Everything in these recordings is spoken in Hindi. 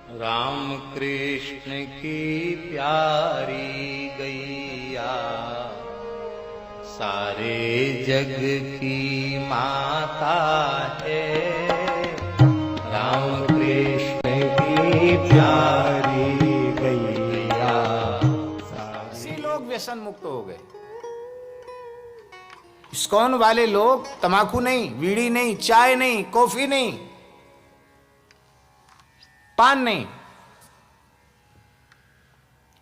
राम कृष्ण की प्यारी गैया सारे जग की माता है। राम कृष्ण की प्यारी गैया ऐसे लोग व्यसन मुक्त हो गए। इस्कॉन वाले लोग तंबाकू नहीं, बीड़ी नहीं, चाय नहीं, कॉफी नहीं, पान नहीं।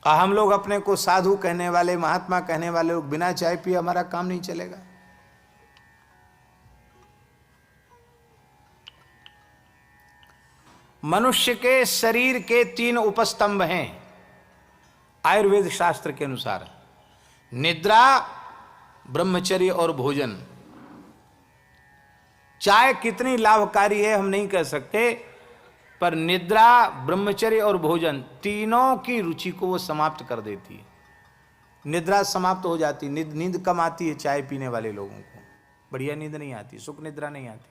हम लोग अपने को साधु कहने वाले, महात्मा कहने वाले लोग बिना चाय पिए हमारा काम नहीं चलेगा। मनुष्य के शरीर के 3 उपस्तंभ हैं आयुर्वेद शास्त्र के अनुसार: निद्रा, ब्रह्मचर्य और भोजन। चाय कितनी लाभकारी है हम नहीं कह सकते, पर निद्रा, ब्रह्मचर्य और भोजन तीनों की रुचि को वो समाप्त कर देती है। निद्रा समाप्त हो जाती, नींद कम आती है चाय पीने वाले लोगों को, बढ़िया नींद नहीं आती, सुख निद्रा नहीं आती।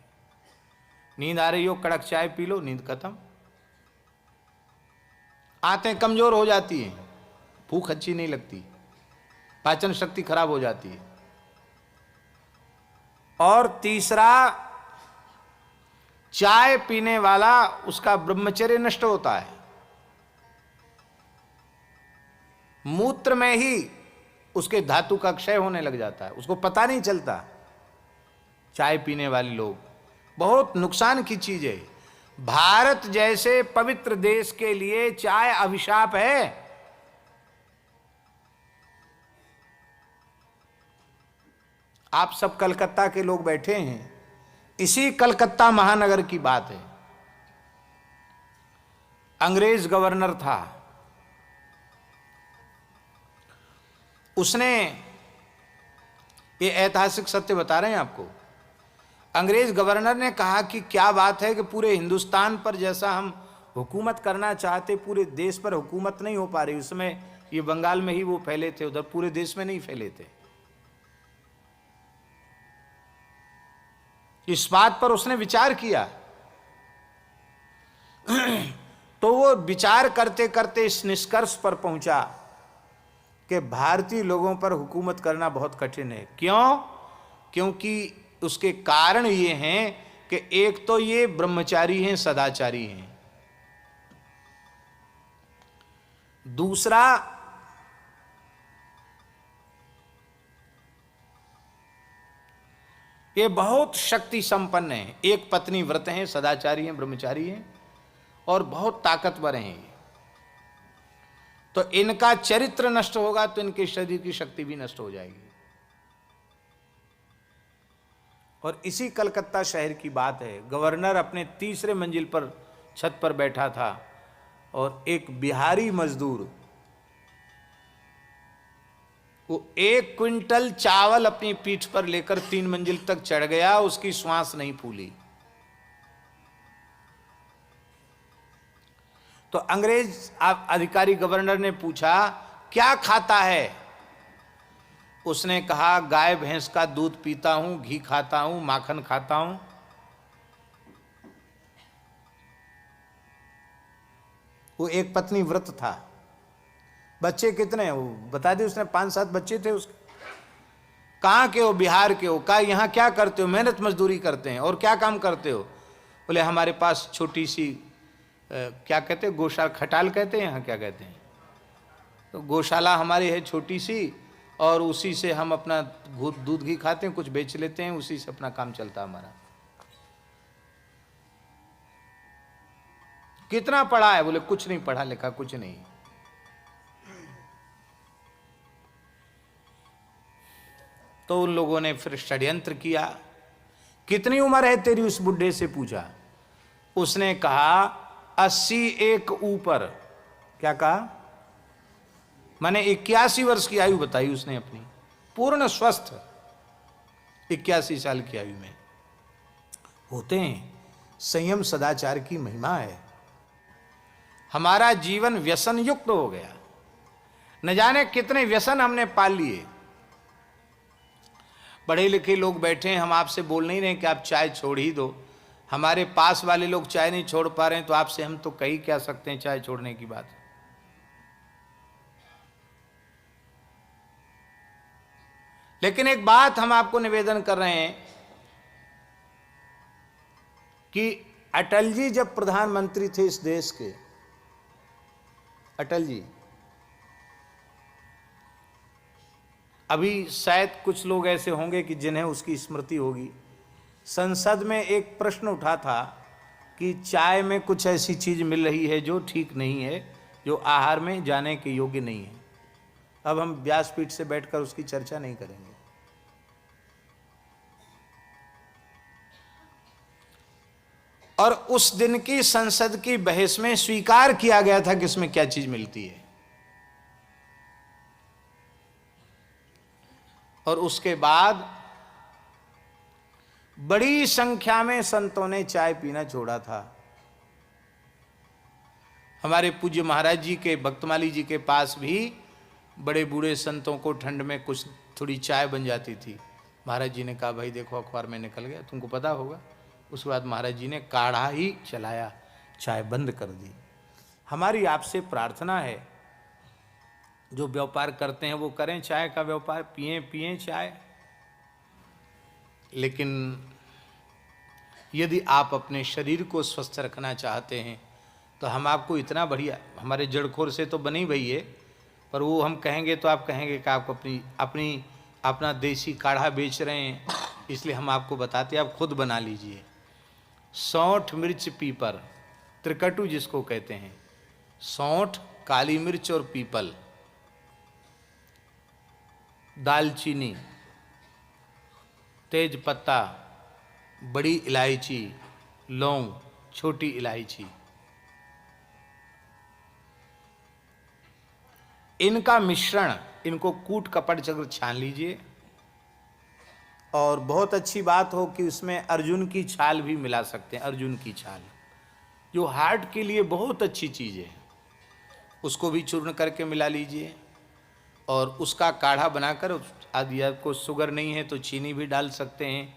नींद आ रही हो, कड़क चाय पी लो, नींद खत्म। आंतें कमजोर हो जाती हैं, भूख अच्छी नहीं लगती, पाचन शक्ति खराब हो जाती है। और तीसरा, चाय पीने वाला उसका ब्रह्मचर्य नष्ट होता है। मूत्र में ही उसके धातु का क्षय होने लग जाता है, उसको पता नहीं चलता। चाय पीने वाले लोग, बहुत नुकसान की चीज है। भारत जैसे पवित्र देश के लिए चाय अभिशाप है। आप सब कलकत्ता के लोग बैठे हैं, इसी कलकत्ता महानगर की बात है। अंग्रेज गवर्नर था, उसने, ये ऐतिहासिक सत्य बता रहे हैं आपको, अंग्रेज गवर्नर ने कहा कि क्या बात है कि पूरे हिंदुस्तान पर जैसा हम हुकूमत करना चाहते, पूरे देश पर हुकूमत नहीं हो पा रही। उसमें ये बंगाल में ही वो फैले थे, उधर पूरे देश में नहीं फैले थे। इस बात पर उसने विचार किया। तो वो विचार करते करते इस निष्कर्ष पर पहुंचा कि भारतीय लोगों पर हुकूमत करना बहुत कठिन है। क्यों? क्योंकि उसके कारण ये हैं कि एक तो ये ब्रह्मचारी हैं, सदाचारी हैं। दूसरा, ये बहुत शक्ति संपन्न है, एक पत्नी व्रत हैं, सदाचारी हैं, ब्रह्मचारी हैं और बहुत ताकतवर हैं। तो इनका चरित्र नष्ट होगा तो इनके शरीर की शक्ति भी नष्ट हो जाएगी। और इसी कलकत्ता शहर की बात है। गवर्नर अपने 3रे मंजिल पर छत पर बैठा था और एक बिहारी मजदूर वो 1 क्विंटल चावल अपनी पीठ पर लेकर 3 मंजिल तक चढ़ गया, उसकी श्वास नहीं फूली। तो अंग्रेज अधिकारी गवर्नर ने पूछा, क्या खाता है? उसने कहा, गाय भैंस का दूध पीता हूं, घी खाता हूं, माखन खाता हूं। वो एक पत्नी व्रत था। बच्चे कितने? वो बता दे उसने, 5-7 बच्चे थे उसके। कहाँ के हो? बिहार के हो। कहा, यहाँ क्या करते हो? मेहनत मजदूरी करते हैं। और क्या काम करते हो? बोले, हमारे पास छोटी सी क्या कहते हैं, गौशाला, खटाल कहते हैं यहाँ, क्या कहते हैं, तो गौशाला हमारी है छोटी सी, और उसी से हम अपना दूध घी खाते हैं, कुछ बेच लेते हैं, उसी से अपना काम चलता हमारा। कितना पढ़ा है? बोले, कुछ नहीं पढ़ा लिखा, कुछ नहीं। तो उन लोगों ने फिर षड्यंत्र किया। कितनी उम्र है तेरी? उस बुढ़े से पूछा। उसने कहा, 81 ऊपर। क्या कहा? माने 81 वर्ष की आयु बताई उसने अपनी, पूर्ण स्वस्थ 81 साल की आयु में। होते हैं, संयम सदाचार की महिमा है। हमारा जीवन व्यसन युक्त हो गया, न जाने कितने व्यसन हमने पाल लिए। पढ़े लिखे लोग बैठे हैं, हम आपसे बोल नहीं रहे कि आप चाय छोड़ ही दो, हमारे पास वाले लोग चाय नहीं छोड़ पा रहे हैं तो आपसे हम तो कही क्या सकते हैं चाय छोड़ने की बात। लेकिन एक बात हम आपको निवेदन कर रहे हैं कि अटल जी जब प्रधानमंत्री थे इस देश के, अटल जी, अभी शायद कुछ लोग ऐसे होंगे कि जिन्हें उसकी स्मृति होगी, संसद में एक प्रश्न उठा था कि चाय में कुछ ऐसी चीज मिल रही है जो ठीक नहीं है, जो आहार में जाने के योग्य नहीं है। अब हम व्यासपीठ से बैठकर उसकी चर्चा नहीं करेंगे। और उस दिन की संसद की बहस में स्वीकार किया गया था कि इसमें क्या चीज मिलती है। और उसके बाद बड़ी संख्या में संतों ने चाय पीना छोड़ा था। हमारे पूज्य महाराज जी के, भक्तमाली जी के पास भी बड़े बूढ़े संतों को ठंड में कुछ थोड़ी चाय बन जाती थी। महाराज जी ने कहा भाई देखो अखबार में निकल गया, तुमको पता होगा। उसके बाद महाराज जी ने काढ़ा ही चलाया, चाय बंद कर दी। हमारी आपसे प्रार्थना है, जो व्यापार करते हैं वो करें चाय का व्यापार, पिएं चाय। लेकिन यदि आप अपने शरीर को स्वस्थ रखना चाहते हैं तो हम आपको इतना बढ़िया, हमारे जड़खोर से तो बनी भई है, पर वो हम कहेंगे तो आप कहेंगे कि आप अपना देसी काढ़ा बेच रहे हैं, इसलिए हम आपको बताते हैं, आप खुद बना लीजिए। सौंठ, मिर्च, पीपर, त्रिकटु जिसको कहते हैं, सौंठ, काली मिर्च और पीपल, दालचीनी, तेज पत्ता, बड़ी इलायची, लौंग, छोटी इलायची, इनका मिश्रण, इनको कूट कपट चक्र छान लीजिए। और बहुत अच्छी बात हो कि उसमें अर्जुन की छाल भी मिला सकते हैं। अर्जुन की छाल जो हार्ट के लिए बहुत अच्छी चीज़ है, उसको भी चूर्ण करके मिला लीजिए और उसका काढ़ा बनाकर, यदि आपको शुगर नहीं है तो चीनी भी डाल सकते हैं,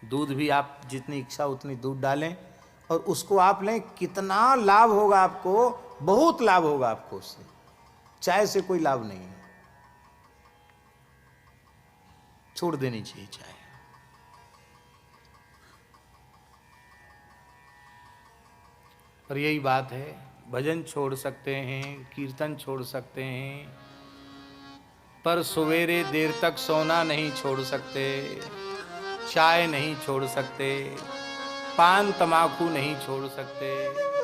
दूध भी आप जितनी इच्छा उतनी दूध डालें और उसको आप लें। कितना लाभ होगा आपको, बहुत लाभ होगा आपको उससे। चाय से कोई लाभ नहीं है, छोड़ देनी चाहिए चाय। पर यही बात है, भजन छोड़ सकते हैं, कीर्तन छोड़ सकते हैं, पर सवेरे देर तक सोना नहीं छोड़ सकते, चाय नहीं छोड़ सकते, पान तमाकू नहीं छोड़ सकते।